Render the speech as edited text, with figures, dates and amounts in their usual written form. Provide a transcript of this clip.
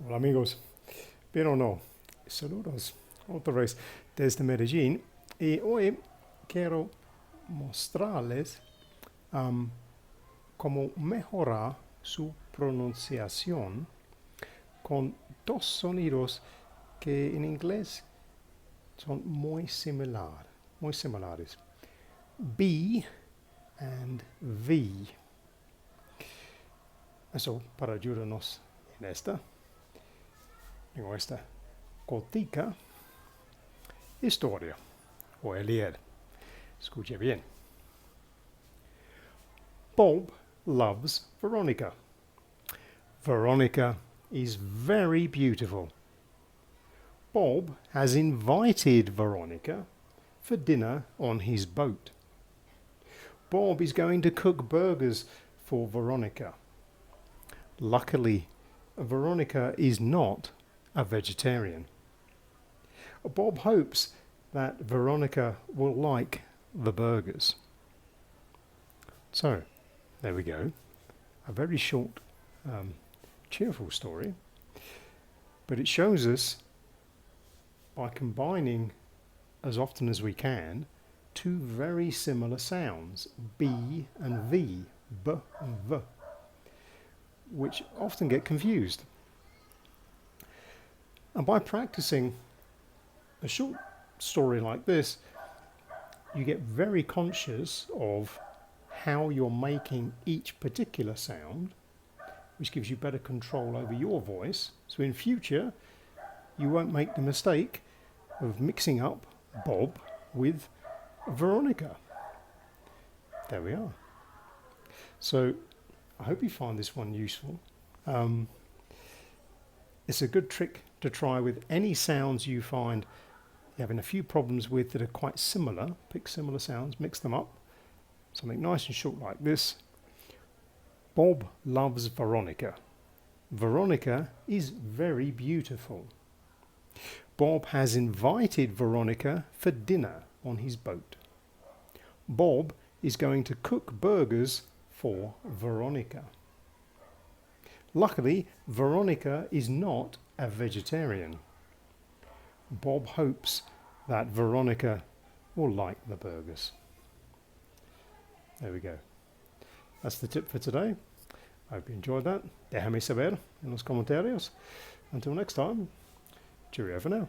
Hola amigos, bien o no, saludos otra vez desde Medellín y hoy quiero mostrarles cómo mejorar su pronunciación con dos sonidos que en inglés son muy similares. B and V. Eso para ayudarnos en tengo esta cortica historia o leer. Escuche bien. Bob loves Veronica. Veronica is very beautiful. Bob has invited Veronica for dinner on his boat. Bob is going to cook burgers for Veronica. Luckily, Veronica is not a vegetarian. Bob hopes that Veronica will like the burgers. So, there we go. A very short, cheerful story. But it shows us, by combining as often as we can, two very similar sounds, B and V, B and V, which often get confused. And by practicing a short story like this, you get very conscious of how you're making each particular sound, which gives you better control over your voice. So in future, you won't make the mistake of mixing up Bob with Veronica. There we are. So I hope you find this one useful. It's a good trick to try with any sounds you find you're having a few problems with that are quite similar. Pick similar sounds, mix them up. Something nice and short like this. Bob loves Veronica. Veronica is very beautiful. Bob has invited Veronica for dinner on his boat. Bob is going to cook burgers for Veronica. Luckily, Veronica is not a vegetarian. Bob hopes that Veronica will like the burgers. There we go. That's the tip for today. I hope you enjoyed that. Déjame saber en los comentarios. Until next time, cheerio for now.